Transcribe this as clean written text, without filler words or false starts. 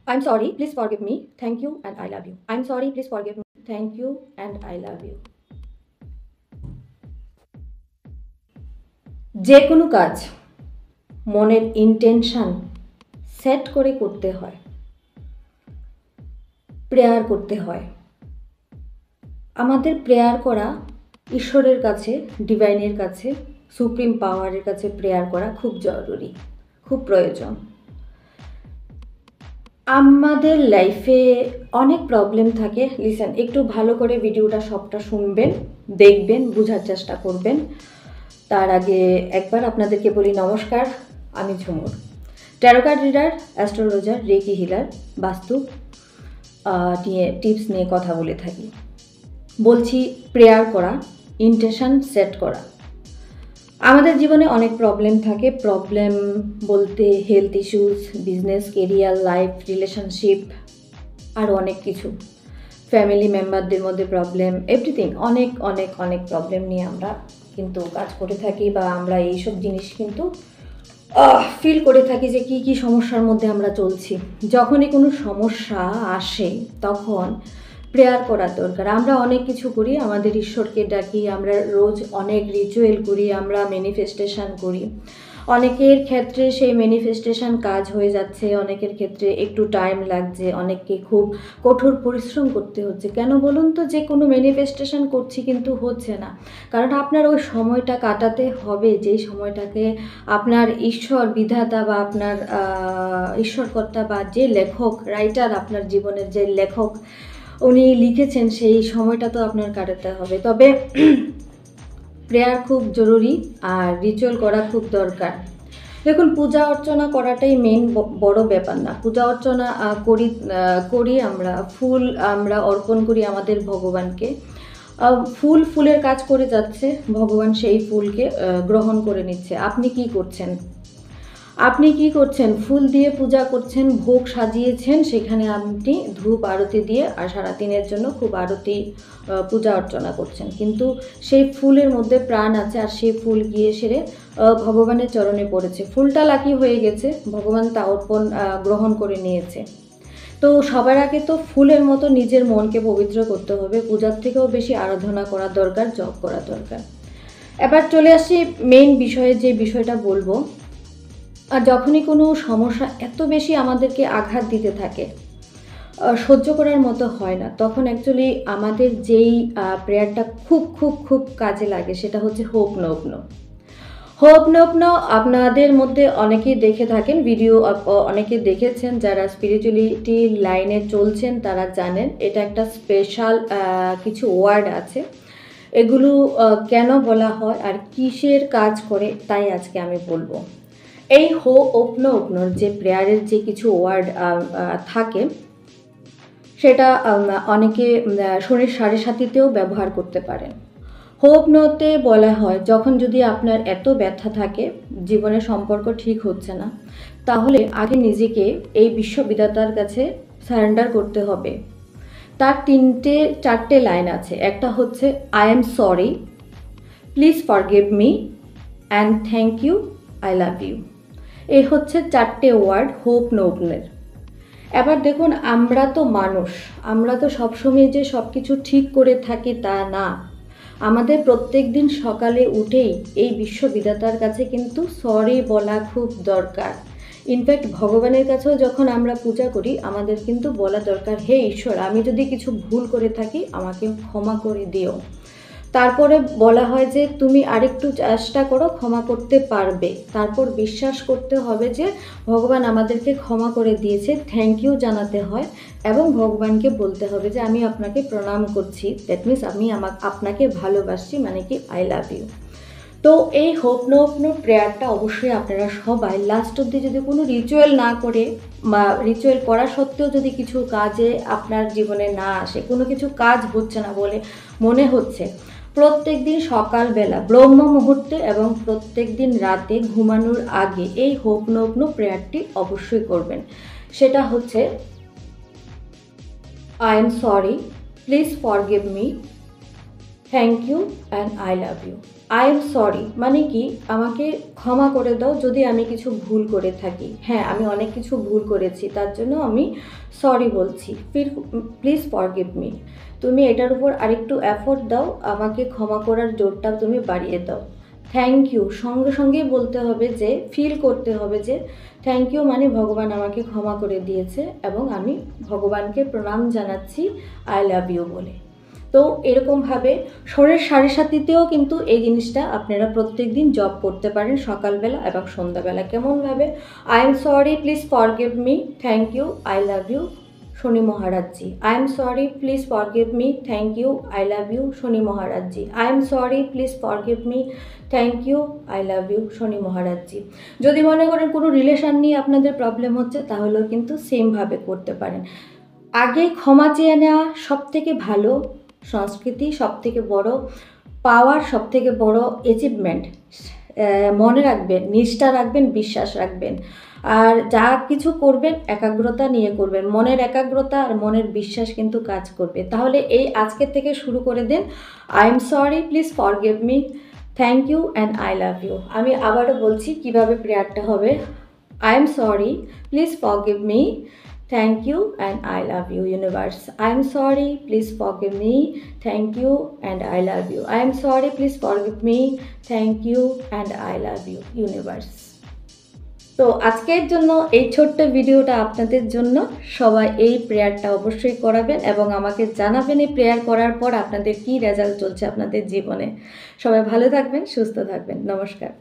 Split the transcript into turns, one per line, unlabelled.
I'm sorry, please forgive me. Thank you and I love you. I'm sorry, please forgive me. Thank you and I love you. যে কোনো কাজ মনের intention set করে করতে হয়, prayer করতে হয়। আমাদের প্রেয়ার করা ঈশ্বরের কাছে, ডিভাইনের কাছে, সুপ্রিম পাওয়ারের কাছে প্রেয়ার করা খুব জরুরি, খুব প্রয়োজন। আমাদের লাইফে অনেক প্রবলেম থাকে। লিসেন, একটু ভালো করে ভিডিওটা সবটা শুনবেন, দেখবেন, বোঝার চেষ্টা করবেন। তার আগে একবার আপনাদেরকে বলি নমস্কার, আমি Jhumur, tarot card reader, astrologer, reiki healer, vastu নিয়ে টিপস নিয়ে কথা বলে থাকি। বলছি প্রেয়ার করা, ইন্টেনশন সেট করা। আমাদের জীবনে অনেক প্রবলেম থাকে। প্রবলেম বলতে health issues, business, career, life, relationship, আরও অনেক কিছু, ফ্যামিলি মেম্বারদের মধ্যে প্রবলেম, এভরিথিং, অনেক অনেক অনেক প্রবলেম নিয়ে আমরা কিন্তু কাজ করে থাকি, বা আমরা এইসব জিনিস কিন্তু ফিল করে থাকি যে কি কি সমস্যার মধ্যে আমরা চলছি। যখনই কোনো সমস্যা আসে তখন প্রেয়ার করার দরকার। আমরা অনেক কিছু করি, আমাদের ঈশ্বরকে ডাকি, আমরা রোজ অনেক রিচুয়াল করি, আমরা ম্যানিফেস্টেশন করি। অনেকের ক্ষেত্রে সেই ম্যানিফেস্টেশন কাজ হয়ে যাচ্ছে, অনেকের ক্ষেত্রে একটু টাইম লাগছে, অনেককে খুব কঠোর পরিশ্রম করতে হচ্ছে। কেন বলুন তো? যে কোনো ম্যানিফেস্টেশন করছি কিন্তু হচ্ছে না, কারণ আপনার ওই সময়টা কাটাতে হবে, যেই সময়টাকে আপনার ঈশ্বর বিধাতা বা আপনার ঈশ্বরকর্তা বা যে লেখক, রাইটার, আপনার জীবনের যে লেখক উনি লিখেছেন, সেই সময়টা তো আপনার কাটাতে হবে। তবে প্রেয়ার খুব জরুরি আর রিচুয়াল করা খুব দরকার। দেখুন, পূজা অর্চনা করাটাই মেন, বড় ব্যাপার না। পূজা অর্চনা করি আমরা, ফুল আমরা অর্পণ করি আমাদের ভগবানকে। ফুলের কাজ করে যাচ্ছে, ভগবান সেই ফুলকে গ্রহণ করে নিচ্ছে। আপনি কি করছেন? ফুল দিয়ে পূজা করছেন, ভোগ সাজিয়েছেন, সেখানে আপনি ধূপ আরতি দিয়ে আর সারাদিনের জন্য খুব আরতি পূজা অর্চনা করছেন, কিন্তু সেই ফুলের মধ্যে প্রাণ আছে, আর সেই ফুল গিয়ে সেরে ভগবানের চরণে পড়েছে। ফুলটা লাকি হয়ে গেছে, ভগবান তা অর্পণ গ্রহণ করে নিয়েছে। তো সবার আগে তো ফুলের মতো নিজের মনকে পবিত্র করতে হবে। পূজার থেকেও বেশি আরাধনা করা দরকার, জপ করা দরকার। এবার চলে আসি মেইন বিষয়ে, যে বিষয়টা বলবো। আর যখনই কোনো সমস্যা এত বেশি আমাদেরকে আঘাত দিতে থাকে, সহ্য করার মতো হয় না, তখন অ্যাকচুয়ালি আমাদের যেই প্রেয়ারটা খুব খুব খুব কাজে লাগে সেটা হচ্ছে হোপ নোপনো। হোপ নোপনো আপনাদের মধ্যে অনেকেই দেখে থাকেন, ভিডিও অনেকে দেখেছেন, যারা স্পিরিচুয়ালিটি লাইনে চলছেন তারা জানেন এটা একটা স্পেশাল কিছু ওয়ার্ড আছে। এগুলো কেন বলা হয় আর কিসের কাজ করে, তাই আজকে আমি বলবো। এই ওপনোর যে প্রেয়ারের যে কিছু ওয়ার্ড থাকে, সেটা অনেকে শরীর সাথীতেও ব্যবহার করতে পারেন। হোপনোতে বলা হয়, যখন যদি আপনার এত ব্যথা থাকে, জীবনের সম্পর্ক ঠিক হচ্ছে না, তাহলে আগে নিজেকে এই বিশ্ববিধাতার কাছে সারেন্ডার করতে হবে। তার 4টে লাইন আছে। একটা হচ্ছে I am sorry, please forgive me, and thank you, I love you. এই হচ্ছে 4টে ওয়ার্ড হোপ নোপনের। এবার দেখুন, আমরা তো মানুষ, আমরা তো সবসময় যে সব কিছু ঠিক করে থাকি তা না। আমাদের প্রত্যেক দিন সকালে উঠেই এই বিশ্ববিধাতার কাছে কিন্তু সরি বলা খুব দরকার। ইনফ্যাক্ট ভগবানের কাছেও যখন আমরা পূজা করি, আমাদের কিন্তু বলা দরকার, হে ঈশ্বর, আমি যদি কিছু ভুল করে থাকি আমাকে ক্ষমা করে দিও। তারপরে বলা হয় যে তুমি আরেকটু চেষ্টা করো, ক্ষমা করতে পারবে। তারপর বিশ্বাস করতে হবে যে ভগবান আমাদেরকে ক্ষমা করে দিয়েছে, থ্যাংক ইউ জানাতে হয়, এবং ভগবানকে বলতে হবে যে আমি আপনাকে প্রণাম করছি, দ্যাট মিনস আমি আপনাকে ভালোবাসছি, মানে কি আই লাভ ইউ। তো এই হোপ নো প্রেয়ারটা অবশ্যই আপনারা সবাই লাস্ট অব্দি, যদি কোনো রিচুয়াল না করে বা রিচুয়াল করা সত্ত্বেও যদি কিছু কাজে আপনার জীবনে না আসে, কোনো কিছু কাজ হচ্ছে না বলে মনে হচ্ছে, প্রত্যেক দিন সকালবেলা ব্রহ্ম মুহূর্তে এবং প্রত্যেক দিন রাতে ঘুমানোর আগে এই হোপ নো প্রেয়ারটি অবশ্যই করবেন। সেটা হচ্ছে I am sorry, please forgive me, thank you, and I love you. I am sorry মানে কি, আমাকে ক্ষমা করে দাও যদি আমি কিছু ভুল করে থাকি। হ্যাঁ, আমি অনেক কিছু ভুল করেছি, তার জন্য আমি সরি বলছি। Please forgive me. তুমি এটার উপর আরেকটু এফোর্ট দাও, আমাকে ক্ষমা করার জোরটা তুমি বাড়িয়ে দাও। থ্যাংক ইউ সঙ্গে সঙ্গেই বলতে হবে, যে ফিল করতে হবে যে থ্যাংক ইউ মানে ভগবান আমাকে ক্ষমা করে দিয়েছে এবং আমি ভগবানকে প্রণাম জানাচ্ছি আই লাভ ইউ বলে। তো এরকমভাবে শরীর সাথীতেও কিন্তু এই জিনিসটা আপনারা প্রত্যেক দিন জব করতে পারেন, সকালবেলা এবং সন্ধ্যাবেলা। কেমনভাবে? I am sorry, please forgive me, thank you, I love you, Shani Maharajji. I am sorry, please forgive me, thank you, I love you, Shani Maharajji. I am sorry, please forgive me, thank you, I love you, Shani Maharajji. যদি মনে করেন কোনো relation নিয়ে আপনাদের problem হচ্ছে, তাহলেও কিন্তু সেমভাবে করতে পারেন। আগে ক্ষমা চেয়ে নেওয়া সবথেকে ভালো সংস্কৃতি, সবথেকে বড় পাওয়ার, সবথেকে বড় অ্যাচিভমেন্ট। মনে রাখবেন, নিষ্ঠা রাখবেন, বিশ্বাস রাখবেন, আর যা কিছু করবেন একাগ্রতা নিয়ে করবেন। মনের একাগ্রতা আর মনের বিশ্বাস কিন্তু কাজ করবে। তাহলে এই আজকের থেকে শুরু করে দিন, I am sorry, please forgive me, thank you and I love you. আমি আবারও বলছি কিভাবে প্রেয়ারটা হবে। I am sorry, please forgive me, thank you and I love you, universe. I'm sorry, please forgive me, thank you and I love you. I'm sorry, please forgive me, thank you and I love you, universe. তো আজকের জন্য এই ছোট্ট ভিডিওটা আপনাদের জন্য। সবাই এই প্রেয়ারটা অবশ্যই করাবেন এবং আমাকে জানাবেন এই প্রেয়ার করার পর আপনাদের কি রেজাল্ট চলছে আপনাদের জীবনে। সবাই ভালো থাকবেন, সুস্থ থাকবেন। নমস্কার।